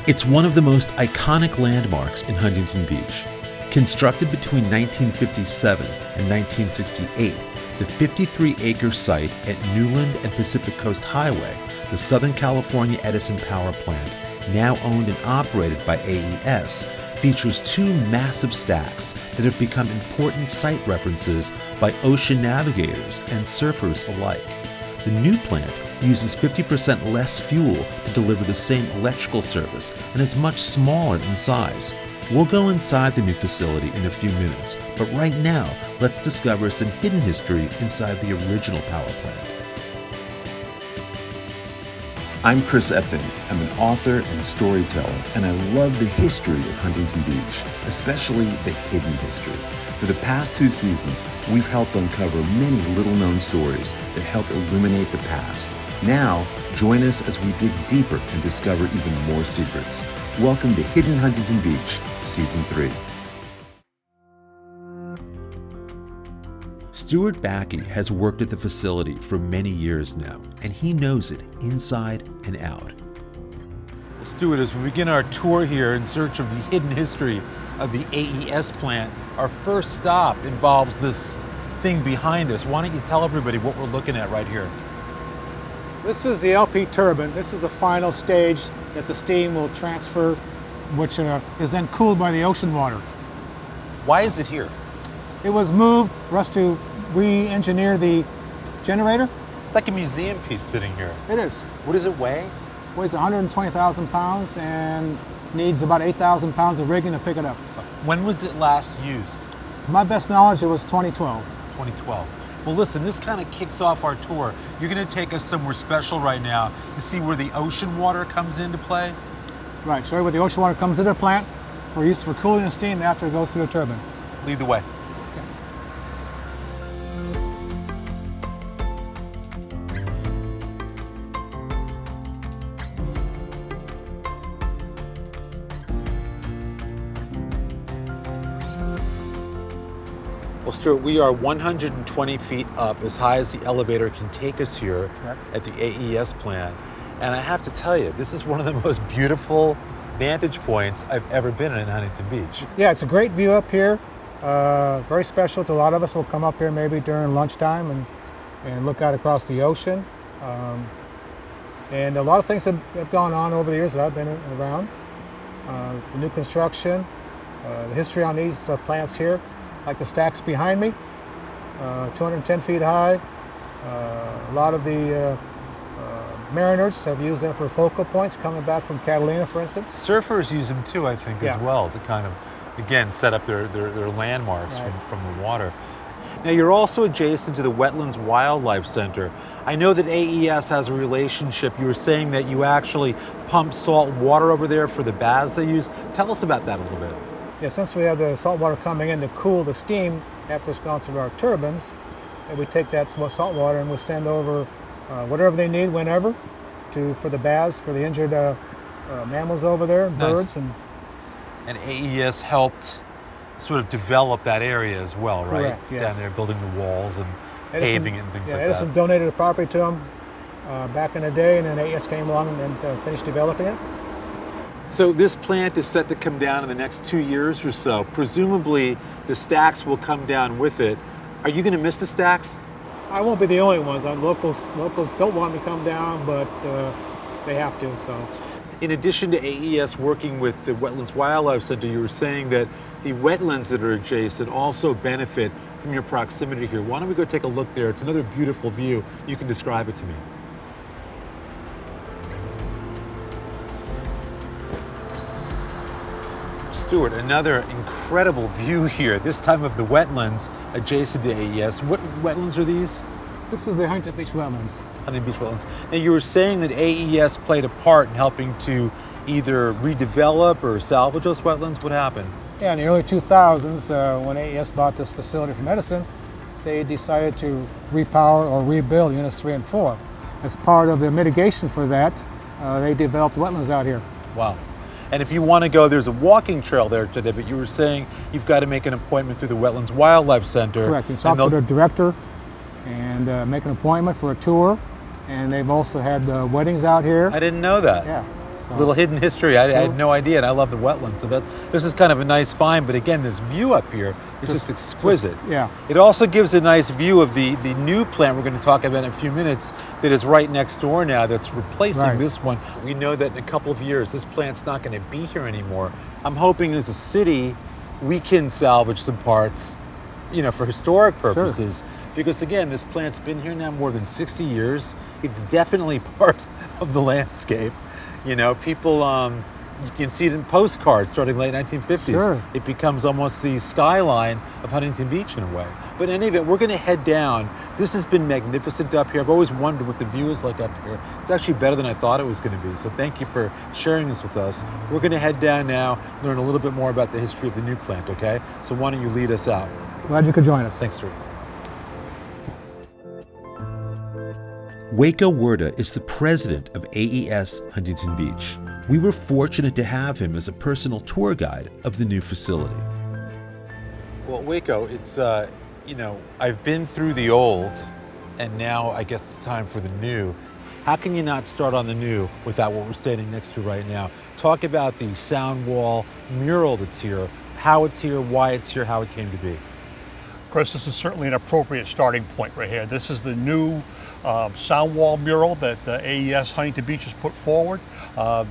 It's one of the most iconic landmarks in Huntington Beach. Constructed between 1957 and 1968, the 53-acre site at Newland and Pacific Coast Highway, the Southern California Edison Power Plant, now owned and operated by AES, features two massive stacks that have become important site references by ocean navigators and surfers alike. The new plant uses 50% less fuel to deliver the same electrical service and is much smaller in size. We'll go inside the new facility in a few minutes, but right now, let's discover some hidden history inside the original power plant. I'm Chris Epting. I'm an author and storyteller, and I love the history of Huntington Beach, especially the hidden history. For the past 2 seasons, we've helped uncover many little-known stories that help illuminate the past. Now, join us as we dig deeper and discover even more secrets. Welcome to Hidden Huntington Beach, Season 3. Stuart Backey has worked at the facility for many years now, and he knows it inside and out. Well, Stuart, as we begin our tour here in search of the hidden history of the AES plant, our first stop involves this thing behind us. Why don't you tell everybody what we're looking at right here? This is the LP turbine. This is the final stage that the steam will transfer, which is then cooled by the ocean water. Why is it here? It was moved for us to re-engineer the generator. It's like a museum piece sitting here. It is. What does it weigh? It weighs 120,000 pounds and needs about 8,000 pounds of rigging to pick it up. When was it last used? To my best knowledge, it was 2012. 2012. Well, listen, this kind of kicks off our tour. You're going to take us somewhere special right now to see where the ocean water comes into play? Right, show you where the ocean water comes into the plant for use for cooling the steam after it goes through the turbine. Lead the way. Well, Stuart, we are 120 feet up, as high as the elevator can take us here. Correct. At the AES plant. And I have to tell you, this is one of the most beautiful vantage points I've ever been in Huntington Beach. Yeah, it's a great view up here. Very special to a lot of us. We'll come up here maybe during lunchtime and look out across the ocean. And a lot of things have gone on over the years that I've been around. The new construction, the history on these plants here, like the stacks behind me, 210 feet high. A lot of the mariners have used them for focal points coming back from Catalina, for instance. Surfers use them too, I think, as Yeah. well, to kind of, again, set up their landmarks Right. from the water. Now, you're also adjacent to the Wetlands Wildlife Center. I know that AES has a relationship. You were saying that you actually pump salt water over there for the baths they use. Tell us about that a little bit. Yeah, since we have the salt water coming in to cool the steam after it's gone through our turbines, and we take that salt water and we send over whatever they need whenever for the baths for the injured mammals over there, Nice. birds. And AES helped sort of develop that area as well, right? Correct, yes. Down there, building the walls and Edison- paving it and things yeah, like Edison that. donated the property to them back in the day, and then AES came along and finished developing it. So this plant is set to come down in the next 2 years or so. Presumably the stacks will come down with it. Are you going to miss the stacks? I won't be the only ones. Locals don't want me to come down, but they have to. So. In addition to AES working with the Wetlands Wildlife Center, you were saying that the wetlands that are adjacent also benefit from your proximity here. Why don't we go take a look there? It's another beautiful view. You can describe it to me. Stuart, another incredible view here, this time of the wetlands adjacent to AES. What wetlands are these? This is the Huntington Beach wetlands. Huntington Beach wetlands. Now, you were saying that AES played a part in helping to either redevelop or salvage those wetlands. What happened? Yeah, in the early 2000s, when AES bought this facility from Edison, they decided to repower or rebuild units 3 and 4. As part of the mitigation for that, they developed wetlands out here. Wow. And if you want to go, there's a walking trail there today, but you were saying you've got to make an appointment through the Wetlands Wildlife Center. Correct. You talk to the director and make an appointment for a tour. And they've also had weddings out here. I didn't know that. Yeah. Little hidden history. I had no idea, and I love the wetlands. So this is kind of a nice find. But again, this view up here is just exquisite. Yeah. It also gives a nice view of the new plant we're going to talk about in a few minutes that is right next door now that's replacing this one. We know that in a couple of years, this plant's not going to be here anymore. I'm hoping as a city, we can salvage some parts, for historic purposes. Sure. Because again, this plant's been here now more than 60 years. It's definitely part of the landscape. People, you can see it in postcards starting late 1950s. Sure. It becomes almost the skyline of Huntington Beach in a way. But in any event, we're going to head down. This has been magnificent up here. I've always wondered what the view is like up here. It's actually better than I thought it was going to be. So thank you for sharing this with us. We're going to head down now, learn a little bit more about the history of the new plant, okay? So why don't you lead us out? Glad you could join us. Thanks, Stuart. Waco Werda is the president of AES Huntington Beach. We were fortunate to have him as a personal tour guide of the new facility. Well, Waco, it's, I've been through the old, and now I guess it's time for the new. How can you not start on the new without what we're standing next to right now? Talk about the sound wall mural that's here, how it's here, why it's here, how it came to be. Chris, this is certainly an appropriate starting point right here. This is the new sound wall mural that AES Huntington Beach has put forward.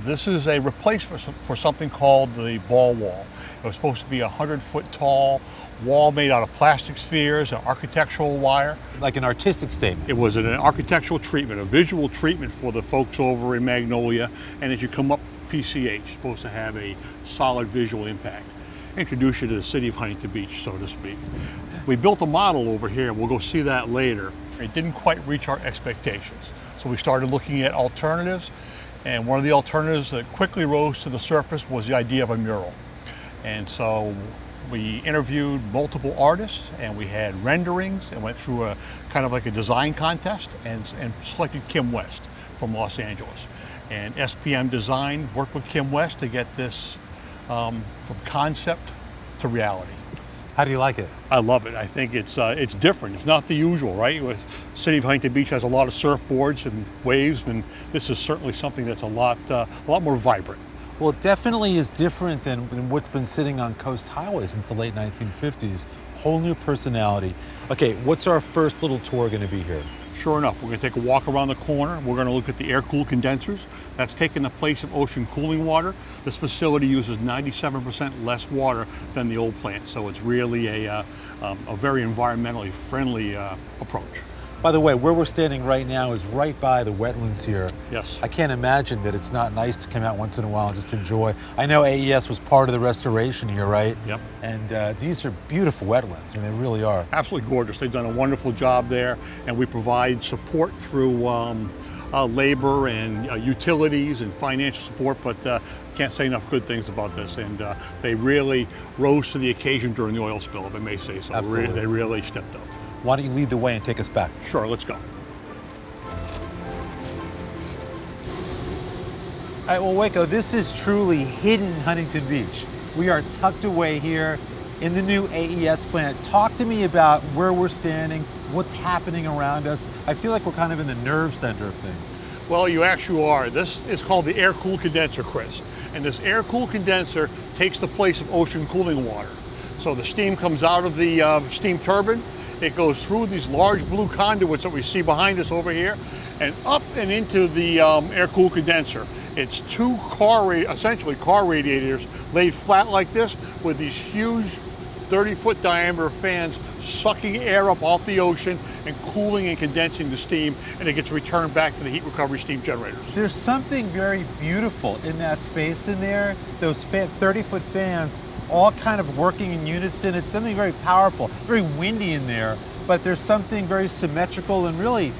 This is a replacement for something called the ball wall. It was supposed to be a 100-foot tall wall made out of plastic spheres and architectural wire. Like an artistic statement. It was an architectural treatment, a visual treatment for the folks over in Magnolia. And as you come up PCH, it's supposed to have a solid visual impact. Introduce you to the city of Huntington Beach, so to speak. We built a model over here, and we'll go see that later. It didn't quite reach our expectations. So we started looking at alternatives, and one of the alternatives that quickly rose to the surface was the idea of a mural. And so we interviewed multiple artists, and we had renderings, and went through a kind of like a design contest, and selected Kim West from Los Angeles. And SPM Design worked with Kim West to get this from concept to reality. How do you like it? I love it. I think it's different. It's not the usual, right? The city of Huntington Beach has a lot of surfboards and waves, and this is certainly something that's a lot more vibrant. Well, it definitely is different than what's been sitting on Coast Highway since the late 1950s. Whole new personality. Okay, what's our first little tour going to be here? Sure enough, we're going to take a walk around the corner. We're going to look at the air-cooled condensers. That's taking the place of ocean cooling water. This facility uses 97% less water than the old plant, so it's really a very environmentally friendly approach. By the way, where we're standing right now is right by the wetlands here. Yes. I can't imagine that it's not nice to come out once in a while and just enjoy. I know AES was part of the restoration here, right? Yep. And these are beautiful wetlands. I mean, they really are. Absolutely gorgeous. They've done a wonderful job there, and we provide support through labor and utilities and financial support, but can't say enough good things about this. And they really rose to the occasion during the oil spill, if I may say so. Absolutely. They really stepped up. Why don't you lead the way and take us back? Sure, let's go. All right, well, Waco, this is truly hidden Huntington Beach. We are tucked away here in the new AES plant. Talk to me about where we're standing, what's happening around us. I feel like we're kind of in the nerve center of things. Well, you actually are. This is called the air-cooled condenser, Chris. And this air-cooled condenser takes the place of ocean cooling water. So the steam comes out of the steam turbine. It goes through these large blue conduits that we see behind us over here, and up and into the air-cooled condenser. It's two essentially car radiators laid flat like this with these huge 30-foot diameter fans sucking air up off the ocean and cooling and condensing the steam, and it gets returned back to the heat recovery steam generators. There's something very beautiful in that space in there, those 30-foot fans all kind of working in unison. It's something very powerful, very windy in there, but there's something very symmetrical and really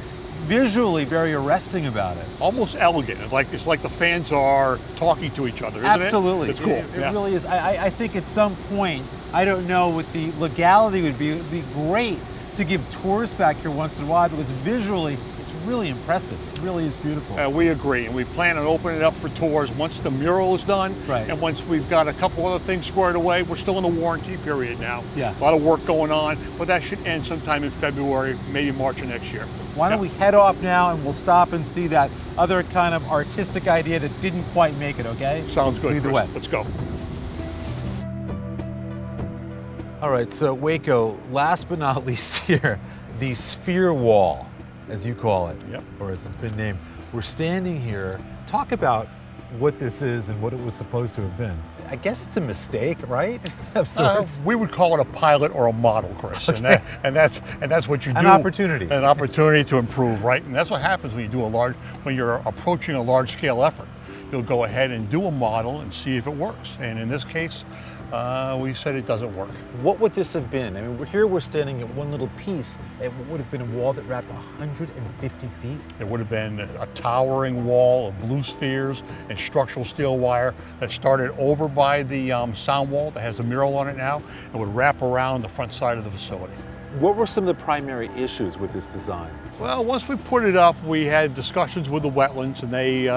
visually very arresting about it. Almost elegant. It's like the fans are talking to each other, isn't Absolutely. it? It's cool. It really is. I think at some point, I don't know what the legality would be. It would be great to give tours back here once in a while because visually, it's really impressive. It really is beautiful. We agree, and we plan on opening it up for tours once the mural is done. Right. And once we've got a couple other things squared away. We're still in the warranty period now. Yeah. A lot of work going on, but that should end sometime in February, maybe March of next year. Why don't we head off now and we'll stop and see that other kind of artistic idea that didn't quite make it, okay? Sounds good, Lead the Chris. way. Let's go. All right, so Waco, last but not least here, the sphere wall, as you call it, Yep. or as it's been named. We're standing here. Talk about what this is and what it was supposed to have been. I guess it's a mistake, right? Of sorts. We would call it a pilot or a model, Chris, Okay. and that's what you do. An opportunity. An opportunity to improve, right? And that's what happens when you do when you're approaching a large-scale effort. You'll go ahead and do a model and see if it works. And in this case, we said it doesn't work. What would this have been? I mean, here we're standing at one little piece at what would have been a wall that wrapped 150 feet. It would have been a towering wall of blue spheres and structural steel wire that started over by the sound wall that has a mural on it now and would wrap around the front side of the facility. What were some of the primary issues with this design? Well, once we put it up, we had discussions with the wetlands, and they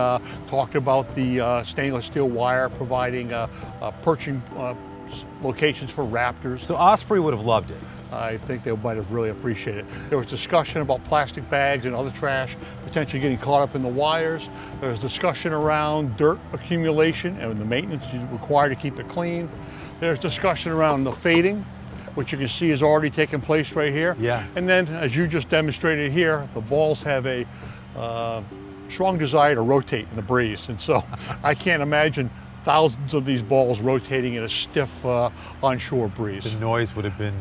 talked about the stainless steel wire providing perching locations for raptors. So Osprey would have loved it. I think they might have really appreciated it. There was discussion about plastic bags and other trash potentially getting caught up in the wires. There was discussion around dirt accumulation and the maintenance required to keep it clean. There's discussion around the fading, which you can see is already taking place right here. Yeah. And then, as you just demonstrated here, the balls have a strong desire to rotate in the breeze. And so I can't imagine thousands of these balls rotating in a stiff onshore breeze. The noise would have been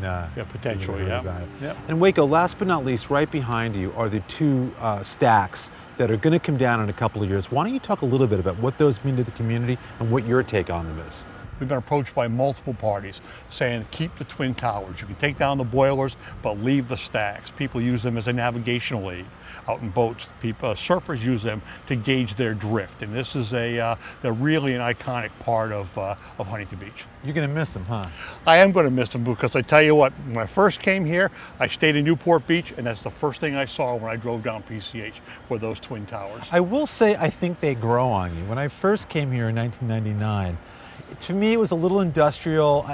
Potentially, really yeah. bad. Yeah. And Waco, last but not least, right behind you are the two stacks that are going to come down in a couple of years. Why don't you talk a little bit about what those mean to the community and what your take on them is? We've been approached by multiple parties saying keep the twin towers. You can take down the boilers, but leave the stacks. People use them as a navigational aid out in boats. Surfers use them to gauge their drift. And this is they're really an iconic part of Huntington Beach. You're going to miss them, huh? I am going to miss them because I tell you what, when I first came here, I stayed in Newport Beach, and that's the first thing I saw when I drove down PCH were those twin towers. I will say I think they grow on you. When I first came here in 1999, to me, it was a little industrial.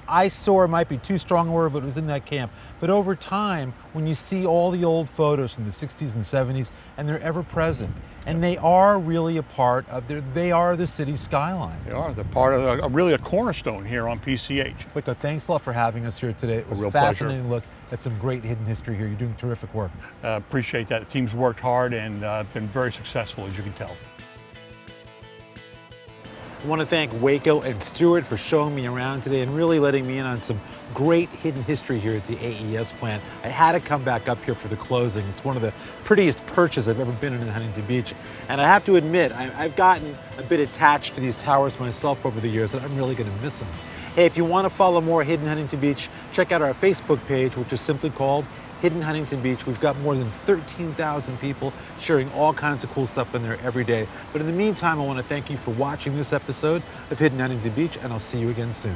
Eyesore might be too strong a word, but it was in that camp. But over time, when you see all the old photos from the 60s and 70s, and they're ever present, and they are really a part of they are the city's skyline. They are. They're part of really a cornerstone here on PCH. Waco, thanks a lot for having us here today. It was A real a fascinating look at some great hidden history here. You're doing terrific work. Appreciate that. The team's worked hard and been very successful, as you can tell. I want to thank Waco and Stuart for showing me around today and really letting me in on some great hidden history here at the AES plant. I had to come back up here for the closing. It's one of the prettiest perches I've ever been in Huntington Beach. And I have to admit, I've gotten a bit attached to these towers myself over the years, and I'm really going to miss them. Hey, if you want to follow more Hidden Huntington Beach, check out our Facebook page, which is simply called Hidden Huntington Beach. We've got more than 13,000 people sharing all kinds of cool stuff in there every day. But in the meantime, I want to thank you for watching this episode of Hidden Huntington Beach, and I'll see you again soon.